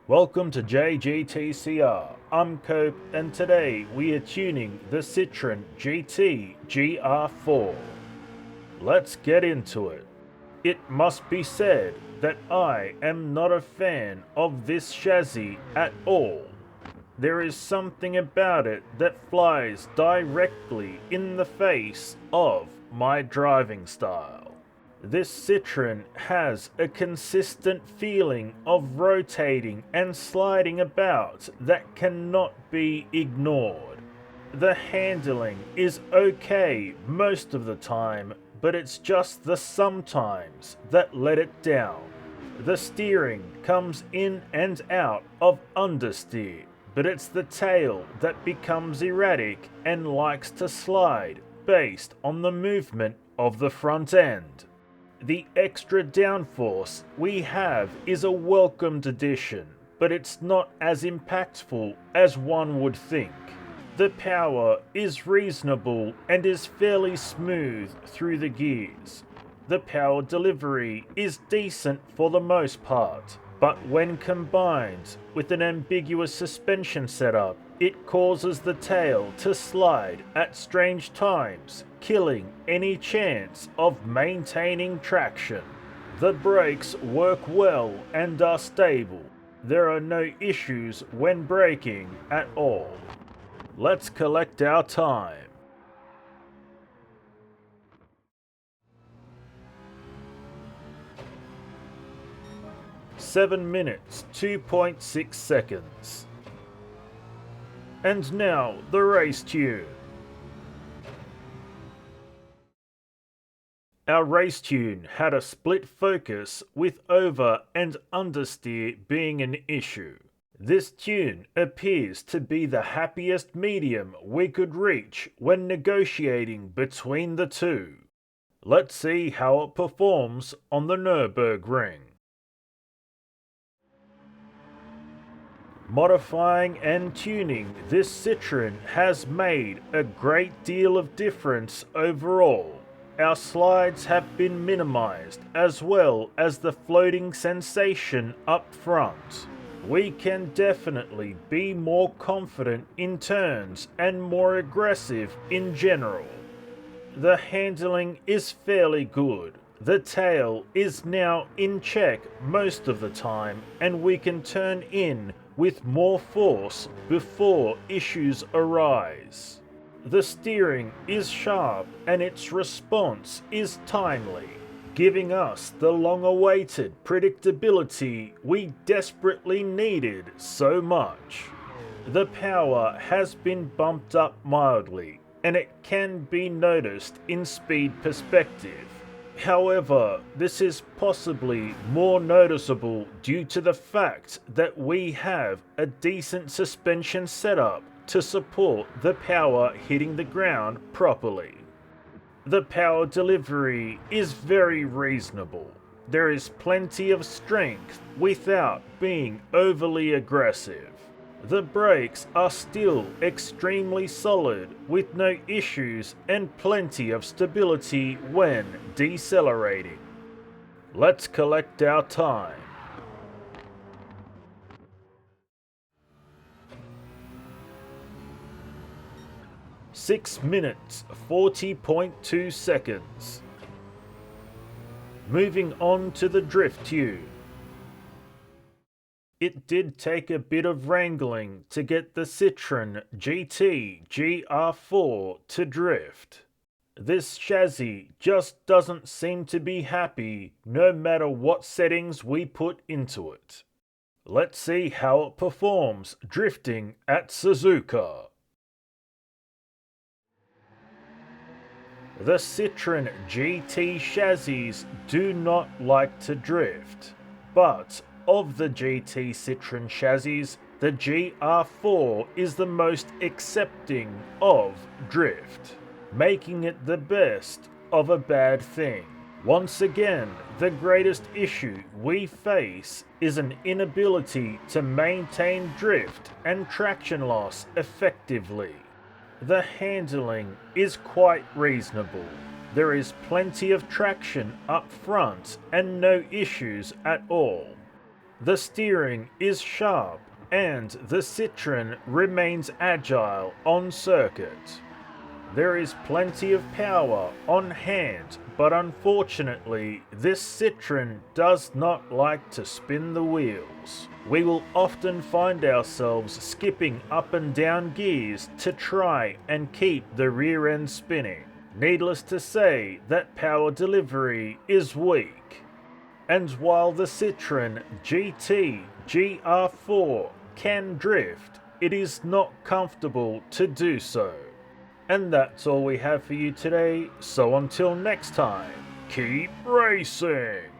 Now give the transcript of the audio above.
Welcome to JGTCR. I'm Cope, and today we are tuning the Citroën Gr.4. Let's get into it. It must be said that I am not a fan of this chassis at all. There is something about it that flies directly in the face of my driving style. This Citroën has a consistent feeling of rotating and sliding about that cannot be ignored. The handling is okay most of the time, but it's just the sometimes that let it down. The steering comes in and out of understeer, but it's the tail that becomes erratic and likes to slide based on the movement of the front end. The extra downforce we have is a welcomed addition, but it's not as impactful as one would think. The power is reasonable and is fairly smooth through the gears. The power delivery is decent for the most part, but when combined with an ambiguous suspension setup, it causes the tail to slide at strange times, killing any chance of maintaining traction. The brakes work well and are stable. There are no issues when braking at all. Let's collect our time. Seven minutes, 2.6 seconds. And now the race tune. Our race tune had a split focus with over and understeer being an issue. This tune appears to be the happiest medium we could reach when negotiating between the two. Let's see how it performs on the Nürburgring. Modifying and tuning this Citroën has made a great deal of difference overall. Our slides have been minimized as well as the floating sensation up front. We can definitely be more confident in turns and more aggressive in general. The handling is fairly good. The tail is now in check most of the time, and we can turn in with more force before issues arise. The steering is sharp and its response is timely, giving us the long-awaited predictability we desperately needed so much. The power has been bumped up mildly, and it can be noticed in speed perspective. However, this is possibly more noticeable due to the fact that we have a decent suspension setup to support the power hitting the ground properly. The power delivery is very reasonable. There is plenty of strength without being overly aggressive. The brakes are still extremely solid with no issues and plenty of stability when decelerating. Let's collect our time. Six minutes, 40.2 seconds. Moving on to the drift tune. It did take a bit of wrangling to get the Citroën Gr.4 to drift. This chassis just doesn't seem to be happy no matter what settings we put into it. Let's see how it performs drifting at Suzuka. The Citroën GT chassis do not like to drift, but of the GT Citroën chassis, the Gr.4 is the most accepting of drift, making it the best of a bad thing. Once again, the greatest issue we face is an inability to maintain drift and traction loss effectively. The handling is quite reasonable. There is plenty of traction up front and no issues at all. The steering is sharp and the Citroën remains agile on circuit. There is plenty of power on hand, but unfortunately this Citroën does not like to spin the wheels. We will often find ourselves skipping up and down gears to try and keep the rear end spinning. Needless to say that power delivery is weak. And while the Citroën Gr.4 can drift, it is not comfortable to do so. And that's all we have for you today, so until next time, keep racing!